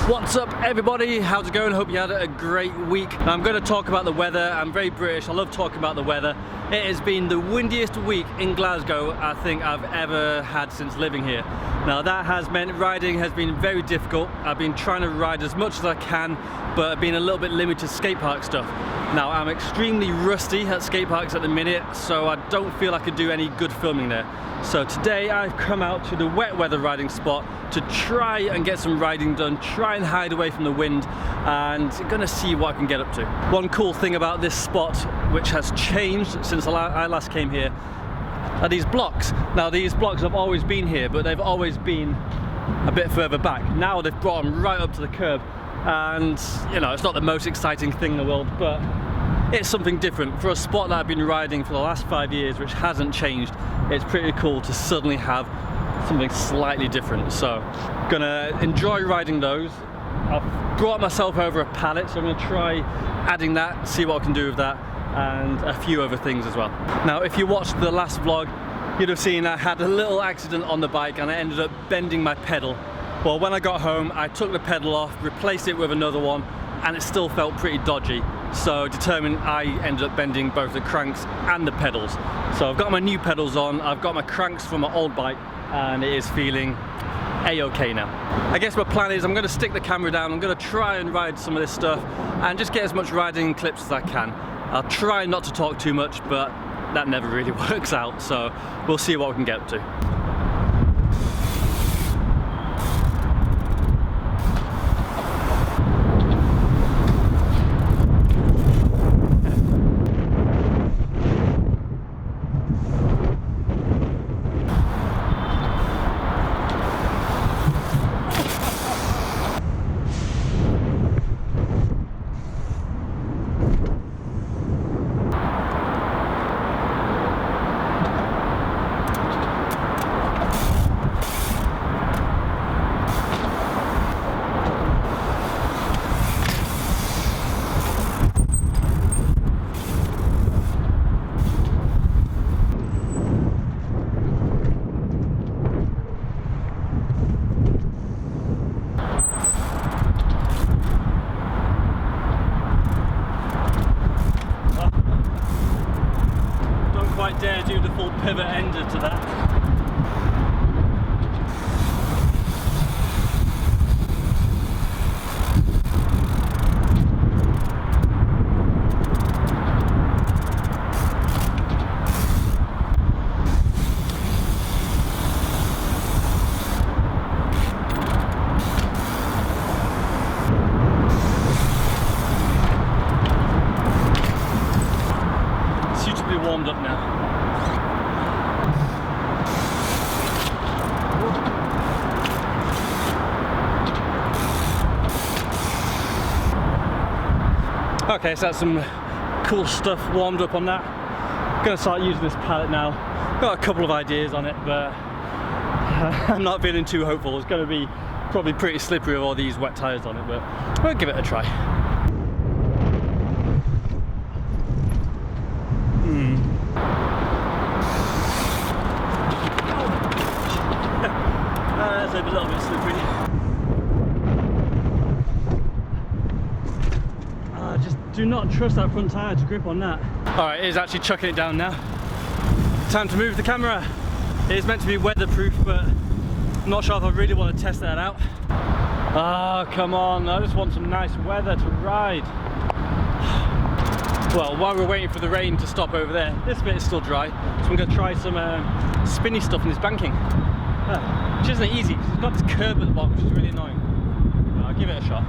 What's up everybody, how's it going? Hope you had a great week. I'm going to talk about the weather. I'm very British, I love talking about the weather. It has been the windiest week in Glasgow I think I've ever had since living here. Now that has meant riding has been very difficult. I've been trying to ride as much as I can, but I've been a little bit limited to skate park stuff. Now I'm extremely rusty at skate parks at the minute, so I don't feel I could do any good filming there. So today I've come out to the wet weather riding spot to try and get some riding done, try and hide away from the wind, and gonna see what I can get up to. One cool thing about this spot, which has changed since I last came here, are these blocks. Now these blocks have always been here, but they've always been a bit further back. Now they've brought them right up to the curb, and you know, it's not the most exciting thing in the world, but it's something different. For a spot that I've been riding for the last 5 years, which hasn't changed, it's pretty cool to suddenly have something slightly different. So gonna enjoy riding those. I've brought myself over a pallet, so I'm gonna try adding that, see what I can do with that, and a few other things as well. Now if you watched the last vlog, you'd have seen I had a little accident on the bike and I ended up bending my pedal. Well, when I got home I took the pedal off, replaced it with another one, and it still felt pretty dodgy. So determined, I ended up bending both the cranks and the pedals. So I've got my new pedals on, I've got my cranks from my old bike, and it is feeling a-okay now. I guess my plan is I'm gonna stick the camera down, I'm gonna try and ride some of this stuff and just get as much riding clips as I can. I'll try not to talk too much, but that never really works out, so we'll see what we can get up to. Dare do the full pivot ender to that. Suitably warmed up now. Okay, so that's some cool stuff warmed up on that. I'm gonna start using this pallet now. Got a couple of ideas on it, but I'm not feeling too hopeful. It's gonna be probably pretty slippery with all these wet tires on it, but we'll give it a try. That's a little bit slippery. Just do not trust that front tyre to grip on that. Alright, it is actually chucking it down now. Time to move the camera. It is meant to be weatherproof, but I'm not sure if I really want to test that out. Ah, come on, I just want some nice weather to ride. Well, while we're waiting for the rain to stop over there, this bit is still dry, so I'm going to try some spinny stuff in this banking. Which isn't easy, because it's got this curb at the bottom, which is really annoying. But I'll give it a shot.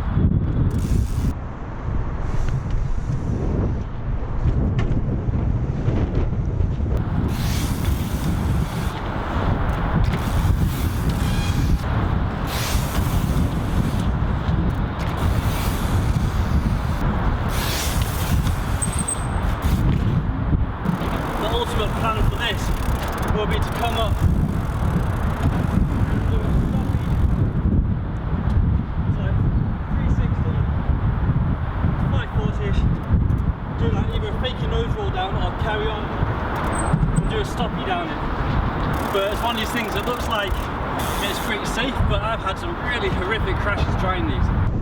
The ultimate plan for this will be to come up fake your nose roll down or carry on and do a stoppy down it. But it's one of these things that looks like it's pretty safe, but I've had some really horrific crashes trying these.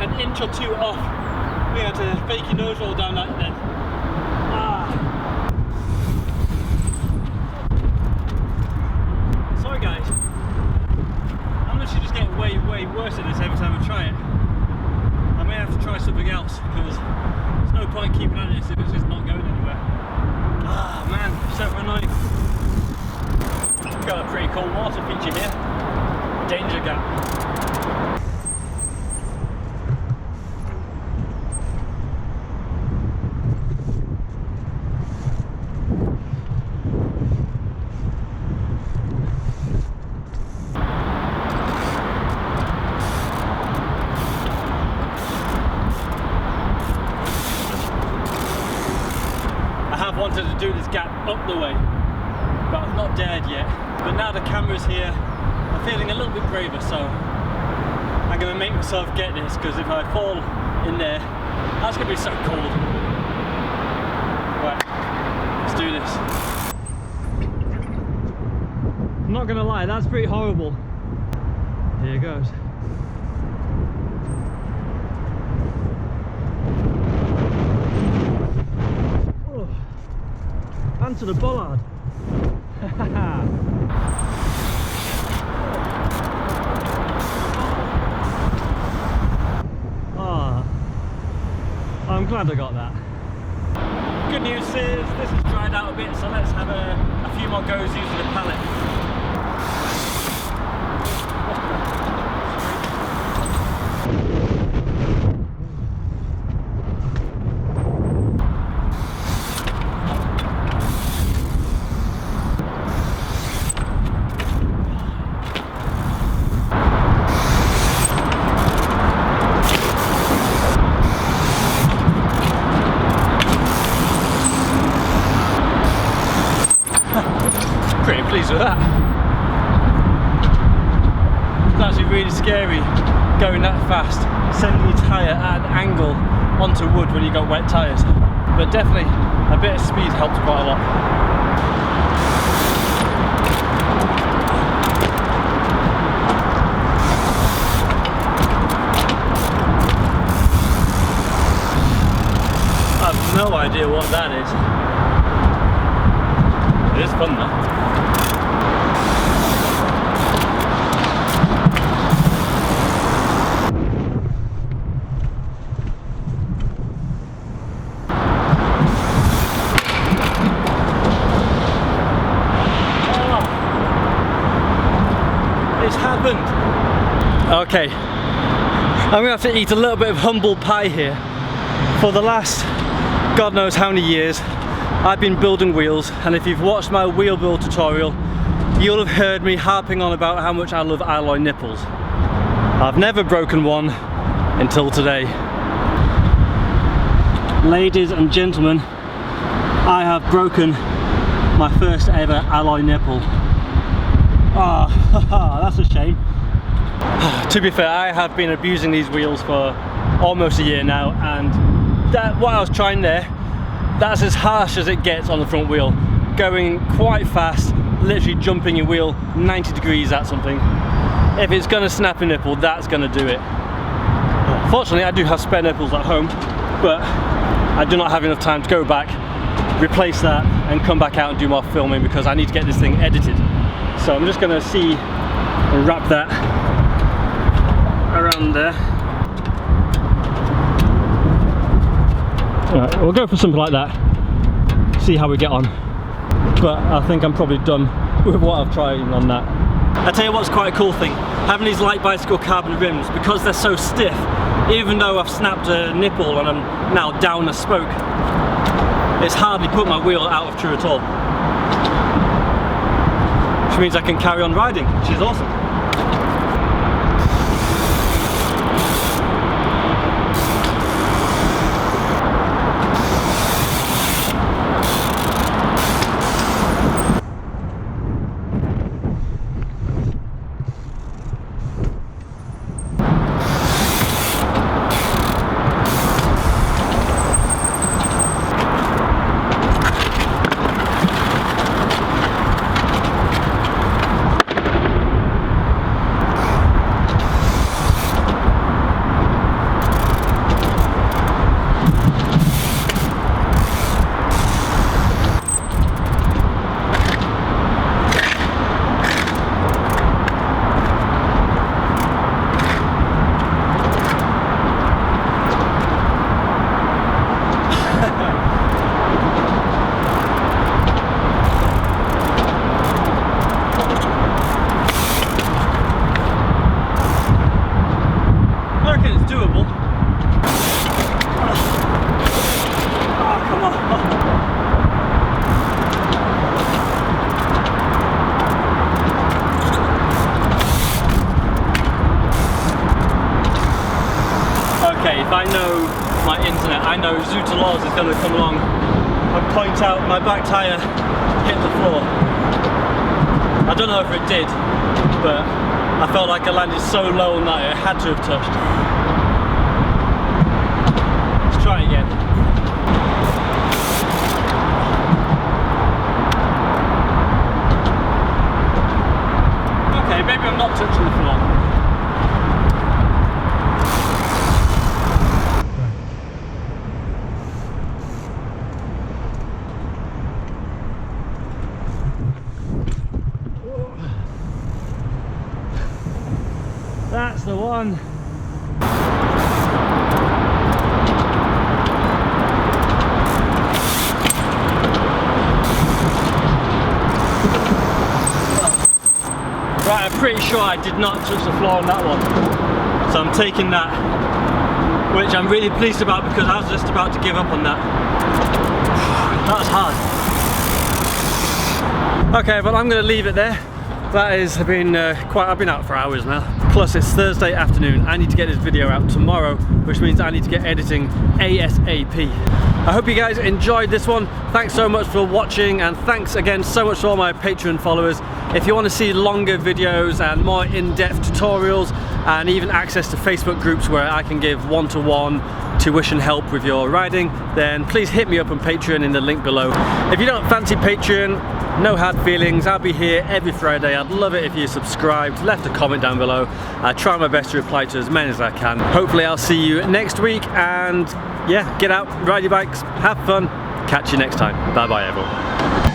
an inch or two off. We had to fake your nose roll down that then. Sorry guys, I'm literally just getting way worse at this every time I try it. I may have to try something else because there's no point keeping at this if it's just not going anywhere. Ah man, so annoying. We've got a pretty cool water feature here. Danger gap. Wanted to do this gap up the way, but I've not dared yet. But now the camera's here, I'm feeling a little bit braver, so I'm going to make myself get this, because if I fall in there, that's going to be so cold. Right, let's do this. I'm not going to lie, that's pretty horrible. Here it goes. To the bollard. Oh, I'm glad I got that. Good news is this has dried out a bit, so let's have a few more goes using the pallet. Pretty pleased with that. It's actually really scary going that fast, sending your tyre at an angle onto wood when you've got wet tyres. But definitely a bit of speed helps quite a lot. I have no idea what that is. It is fun though. Okay, I'm gonna have to eat a little bit of humble pie here. For the last God knows how many years I've been building wheels, and if you've watched my wheel build tutorial you'll have heard me harping on about how much I love alloy nipples. I've never broken one until today. Ladies and gentlemen, I have broken my first ever alloy nipple. Ah, that's a shame. To be fair, I have been abusing these wheels for almost a year now, and what I was trying there, that's as harsh as it gets on the front wheel. Going quite fast, literally jumping your wheel 90 degrees at something. If it's going to snap a nipple, that's going to do it. Fortunately, I do have spare nipples at home, but I do not have enough time to go back, replace that, and come back out and do more filming because I need to get this thing edited. So I'm just going to see and wrap that around there. Alright, we'll go for something like that, see how we get on. But I think I'm probably done with what I've tried on that. I tell you what's quite a cool thing, having these light bicycle carbon rims, because they're so stiff, even though I've snapped a nipple and I'm now down a spoke, it's hardly put my wheel out of true at all. Which means I can carry on riding, which is awesome. doable. Oh, come on. Okay, if I know my internet, I know Zootaloz is going to come along and point out my back tyre hit the floor. I don't know if it did, but I felt like I landed so low on that it had to have touched. Let's try again. Okay, maybe I'm not touching the floor. That's the one. Right, I'm pretty sure I did not touch the floor on that one. So I'm taking that, which I'm really pleased about because I was just about to give up on that. That was hard. Okay, but I'm going to leave it there. That has been I've been out for hours now. Plus it's Thursday afternoon. I need to get this video out tomorrow, which means I need to get editing ASAP. I hope you guys enjoyed this one. Thanks so much for watching, and thanks again so much to all my Patreon followers. If you want to see longer videos and more in-depth tutorials and even access to Facebook groups where I can give one-to-one tuition help with your riding, then please hit me up on Patreon in the link below. If you don't fancy Patreon, no hard feelings, I'll be here every Friday. I'd love it if you subscribed, left a comment down below. I try my best to reply to as many as I can. Hopefully I'll see you next week, and yeah, get out, ride your bikes, have fun. Catch you next time. Bye bye everyone.